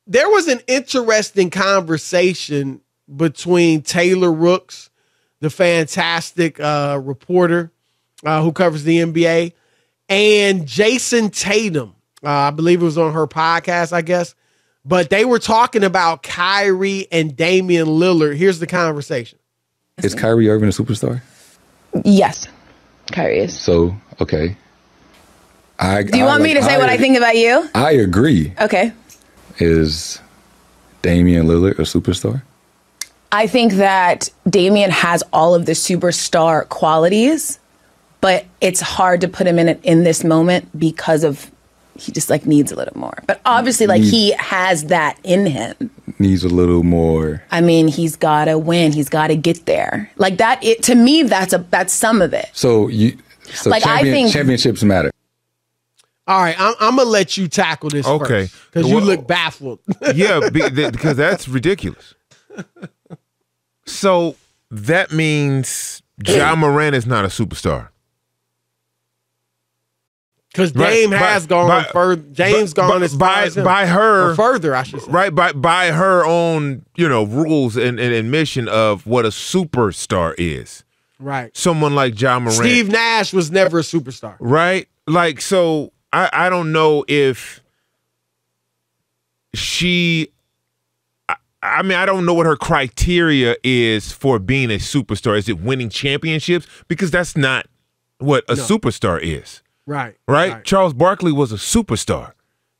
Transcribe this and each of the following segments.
there was an interesting conversation between Taylor Rooks, the fantastic reporter who covers the NBA, and Jayson Tatum. I believe it was on her podcast, I guess. But they were talking about Kyrie and Damian Lillard. Here's the conversation. Is Kyrie Irving a superstar? Yes, Kyrie is. So, okay. Do you want me to say what I think about you? I agree. Okay. Is Damian Lillard a superstar? I think that Damian has all of the superstar qualities, but it's hard to put him in this moment because of he just like needs a little more. But obviously, like he has that in him. Needs a little more. I mean, he's got to win. He's got to get there. Like that. To me, that's some of it. So like I think championships matter. All right, I'm gonna let you tackle this first because you look baffled. Yeah, because that's ridiculous. So that means Ja Morant is not a superstar. Because Dame has gone further. James gone as far as him. By her, or further, I should say. Right, by her own, rules and admission of what a superstar is. Right. Someone like Ja Morant. Steve Nash was never a superstar. Right? Like, so I don't know if she... I mean, I don't know what her criteria is for being a superstar. Is it winning championships? Because that's not what a superstar is. Right? Charles Barkley was a superstar.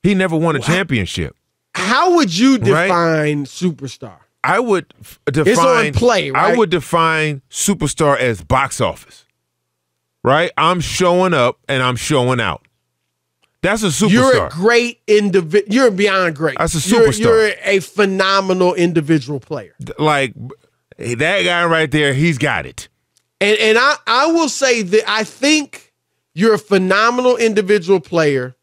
He never won a championship. How would you define superstar? I would define... It's on play, right? I would define superstar as box office. Right? I'm showing up and I'm showing out. That's a superstar. You're a great individual. You're beyond great. That's a superstar. You're a phenomenal individual player. Like, that guy right there, he's got it. And I will say that I think you're a phenomenal individual player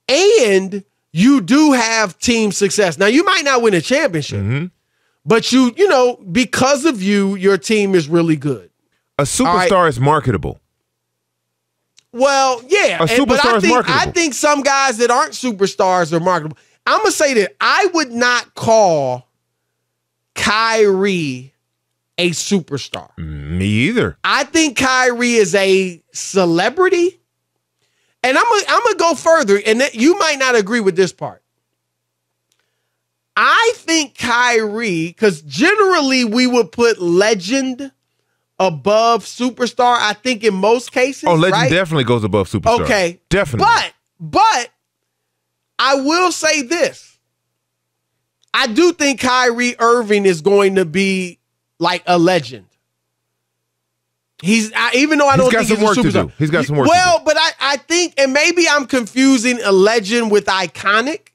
and you do have team success. Now, you might not win a championship, but because of you, your team is really good. A superstar is marketable. Well, yeah. A superstar is marketable. I think some guys that aren't superstars are marketable. I'm going to say that I would not call Kyrie a superstar. Me either. I think Kyrie is a celebrity. And I'm going to go further, and you might not agree with this part. I think Kyrie, because generally we would put legend above superstar, I think in most cases. Oh, legend definitely goes above superstar. Okay. Definitely. But I will say this. I do think Kyrie Irving is going to be like a legend. Even though I don't think he's a superstar. He's got some work to do. Well, but I think, and maybe I'm confusing a legend with iconic,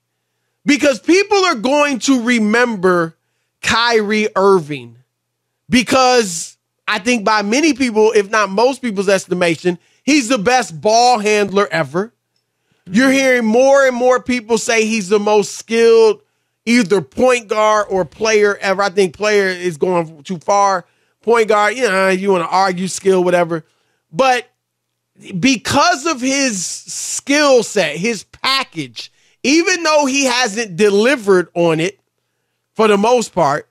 because people are going to remember Kyrie Irving because I think by many people, if not most people's estimation, he's the best ball handler ever. You're hearing more and more people say he's the most skilled either point guard or player ever. I think player is going too far. Point guard, you want to argue skill, whatever. But because of his skill set, his package, even though he hasn't delivered on it for the most part,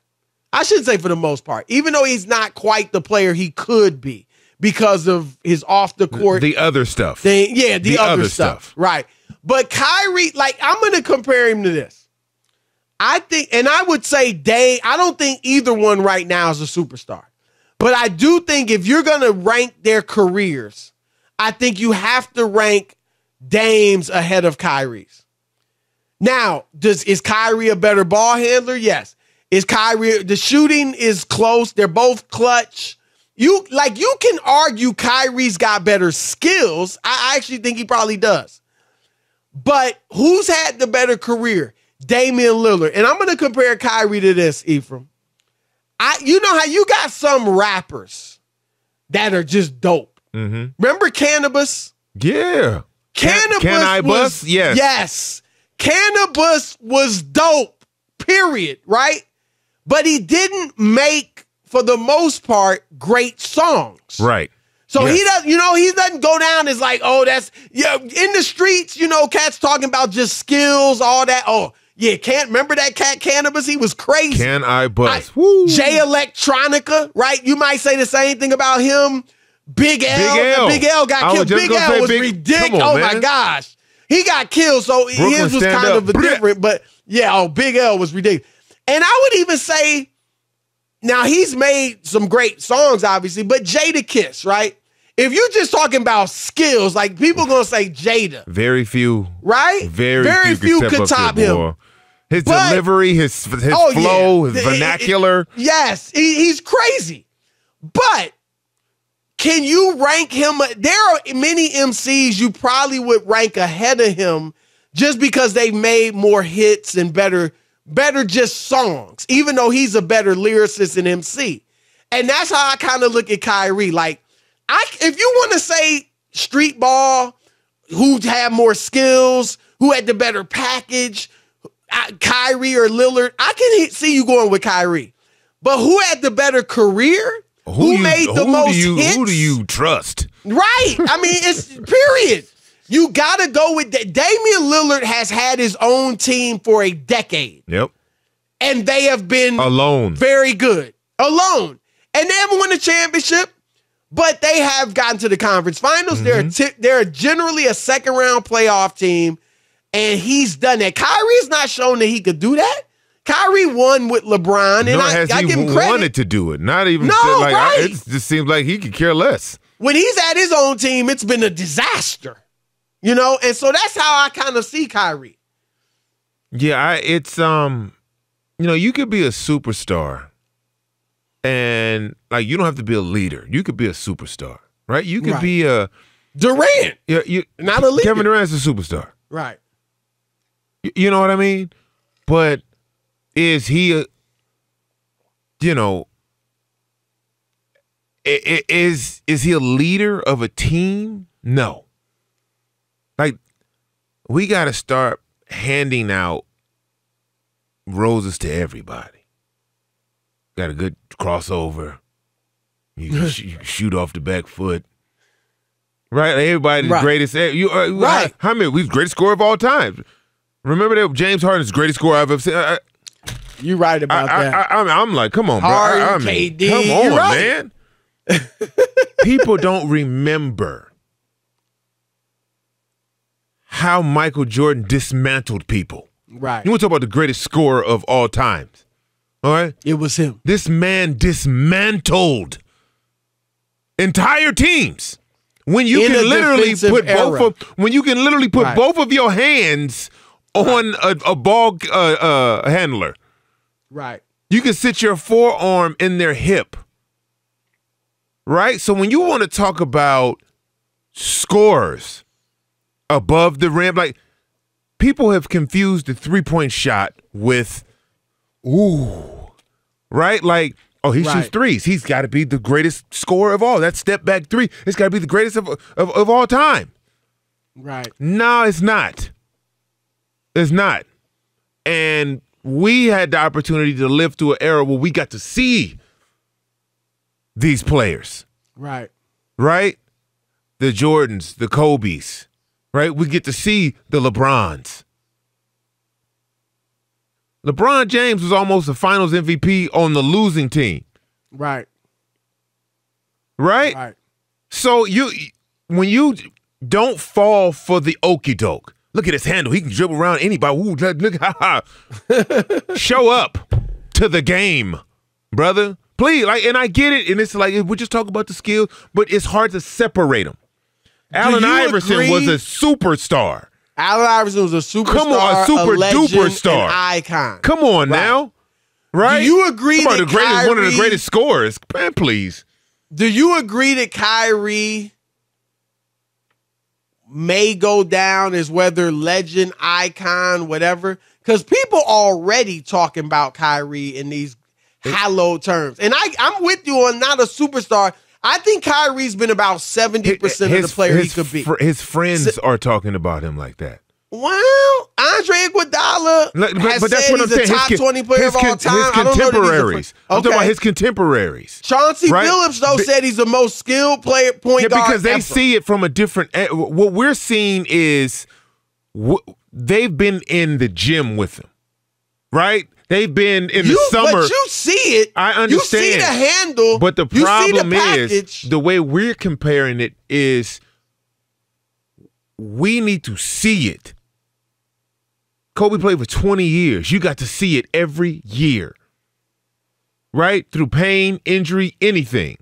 I shouldn't say for the most part, even though he's not quite the player he could be because of his off the court. The other stuff. The other stuff. Right. But Kyrie, I'm going to compare him to this. I think, and I would say Dame, I don't think either one right now is a superstar. But I do think if you're going to rank their careers, I think you have to rank Dame's ahead of Kyrie's. Now, is Kyrie a better ball handler? Yes. Is Kyrie, the shooting is close. They're both clutch. You can argue Kyrie's got better skills. I actually think he probably does. But who's had the better career? Damian Lillard. And I'm going to compare Kyrie to this, Ephraim. You know how you got some rappers that are just dope. Remember Cannabis? Yeah. Cannabis Can I bust? Yes. Yes. Cannabis was dope, period, right? But he didn't make, for the most part, great songs. Right. So he doesn't go down as like, oh, that's, in the streets, cats talking about just skills, all that. Oh, Yeah, can't remember that cat Cannabis? He was crazy. Can I bust? Jay Electronica, right? You might say the same thing about him. Big L. Big L got killed. Big L was ridiculous. Oh, my gosh. He got killed, so his was kind of different. But, yeah, Big L was ridiculous. And I would even say, now he's made some great songs, obviously, but Jadakiss, right? If you're just talking about skills, like people going to say Jada. Very few. Right? Very few could top him. His delivery, his flow, his vernacular. Yes, he's crazy. But can you rank him? There are many MCs you probably would rank ahead of him just because they've made more hits and better just songs, even though he's a better lyricist and MC. And that's how I kind of look at Kyrie. Like, if you want to say street ball, who had more skills, who had the better package, Kyrie or Lillard, I can see you going with Kyrie. But who had the better career? Who made the most hits? Who do you trust? Right. I mean, it's period. You got to go with that. Damian Lillard has had his own team for a decade. Yep. And they have been alone. Very good. Alone. And they haven't won a championship, but they have gotten to the conference finals. They're generally a second-round playoff team, and he's done that. Kyrie's not shown that he could do that. Kyrie won with LeBron, and I give him credit. Wanted to do it. Not even right. It just seems like he could care less. When he's at his own team, it's been a disaster. You know, and so that's how I kind of see Kyrie. Yeah, it's you could be a superstar, and like you don't have to be a leader. You could be a superstar, right? You could be a Durant. Yeah, not a leader. Kevin Durant's a superstar, right? You know what I mean? But is he a? Is he a leader of a team? No. Like, we got to start handing out roses to everybody. Got a good crossover. You can shoot off the back foot. Right? Like everybody the greatest. Right. How many? We're the greatest scorer of all time. Remember that James Harden's the greatest scorer I've ever seen. You're right about that. I'm like, come on, bro. KD. Come on, man. People don't remember how Michael Jordan dismantled people. Right. You want to talk about the greatest scorer of all times. All right? It was him. This man dismantled entire teams. When you can literally put both of your hands on a ball handler. Right. You can sit your forearm in their hip. Right? So when you want to talk about scores above the rim, like people have confused the three-point shot with right? Like, oh, he shoots threes. He's got to be the greatest scorer of all. That step back three, it's got to be the greatest of all time. Right. No, it's not. It's not. And we had the opportunity to live through an era where we got to see these players. Right. Right? The Jordans, the Kobes, right? We get to see the LeBrons. LeBron James was almost a finals MVP on the losing team. Right. Right? Right. So when you don't fall for the okie doke, look at his handle. He can dribble around anybody. Ooh, look, show up to the game, brother. Please, and I get it, and it's like we just talk about the skill, but it's hard to separate them. Allen Iverson was a superstar. Allen Iverson was a superstar. Come on, a super duper star, an icon. Come on now, right? Do you agree that Kyrie, one of the greatest scorers? Man, please. Do you agree that Kyrie may go down as whether legend, icon, whatever? Because people already talking about Kyrie in these hallowed terms. And I'm with you on not a superstar. I think Kyrie's been about 70% of the player he could be. His friends are talking about him like that. Well, Andre Iguodala has said he's a top 20 player of all time. His contemporaries. I'm talking about his contemporaries. Chauncey Billups, though, said he's the most skilled point guard because they ever. see it from a different – what we're seeing is they've been in the gym with him. right? They've been in the summer. But you see it. I understand. You see the handle. But the problem is the way we're comparing it is we need to see it. Kobe played for 20 years. You got to see it every year, right? Through pain, injury, anything.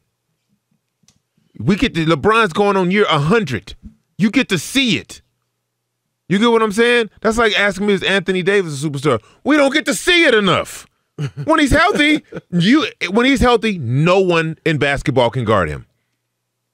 We get to LeBron's going on year 100. You get to see it. You get what I'm saying? That's like asking me, is Anthony Davis a superstar? We don't get to see it enough. When he's healthy, no one in basketball can guard him.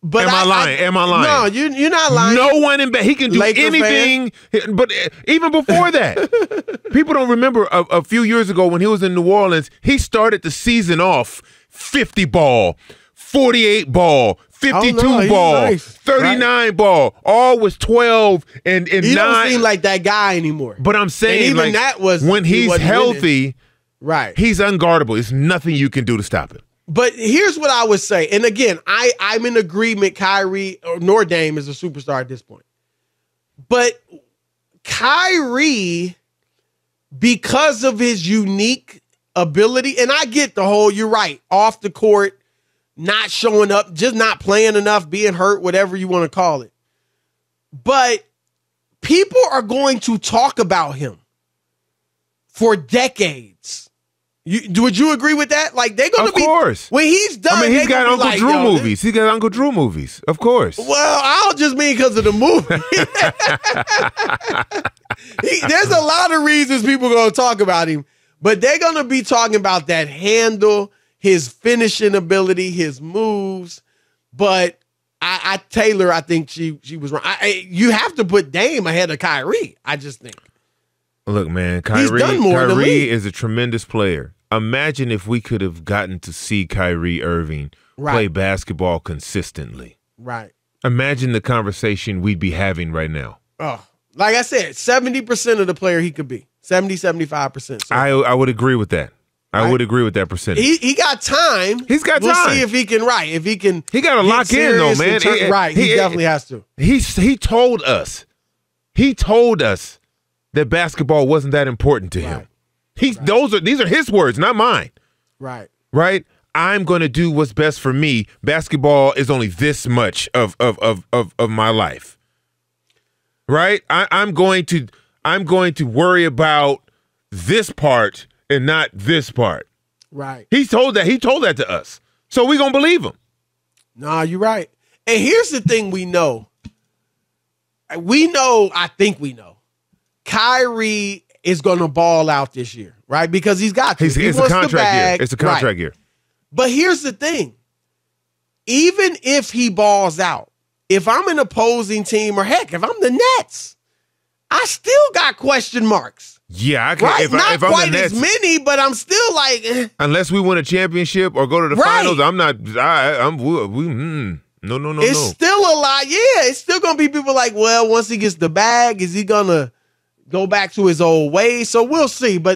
But Am I lying? No, you're not lying. No one in he can do Laker anything. Fan. But even before that, people don't remember a few years ago when he was in New Orleans, he started the season off 50 ball, 48 ball, 52 ball, nice. 39 ball, all was 12 and 9. He don't seem like that guy anymore. But I'm saying, even that was when he's healthy, right? He's unguardable. There's nothing you can do to stop him. But here's what I would say, and again, I'm in agreement. Kyrie nor Dame is a superstar at this point, but Kyrie, because of his unique ability, and I get the whole. You're right, off the court. Not showing up, just not playing enough, being hurt, whatever you want to call it. But people are going to talk about him for decades. Would you agree with that? Like, they're going to be. Of course. When he's done, I mean, he's got Uncle Drew movies. He's got Uncle Drew movies. Of course. Well, I don't just mean because of the movie. There's a lot of reasons people are going to talk about him, but they're going to be talking about that handle, his finishing ability, his moves. But Taylor, I think she was wrong. You have to put Dame ahead of Kyrie, I just think. Look, man, Kyrie is a tremendous player. Imagine if we could have gotten to see Kyrie Irving play basketball consistently. Right. Imagine the conversation we'd be having right now. Oh, like I said, 70% of the player he could be. 70, 75%. So. I would agree with that. I would agree with that percentage. He got time. He's got time. We'll see if he can. Right, if he can. He got to lock in though, man. He definitely has to. He told us. He told us that basketball wasn't that important to him. These are his words, not mine. Right. Right. I'm going to do what's best for me. Basketball is only this much of my life. Right. I'm going to worry about this part and not this part. Right. He told that to us. So we gonna believe him. Nah, you're right. And here's the thing we know. I think we know. Kyrie is gonna ball out this year, right? Because he's got to. It's a contract year. It's a contract year. But here's the thing. Even if he balls out, if I'm an opposing team, or heck, if I'm the Nets, I still got question marks. Yeah, I can't. Right? Not if I'm quite the Nets, as many, but I'm still like. Unless we win a championship or go to the finals, I'm not. No. It's still a lot. Yeah, it's still gonna be people like, well, once he gets the bag, is he gonna go back to his old ways? So we'll see. But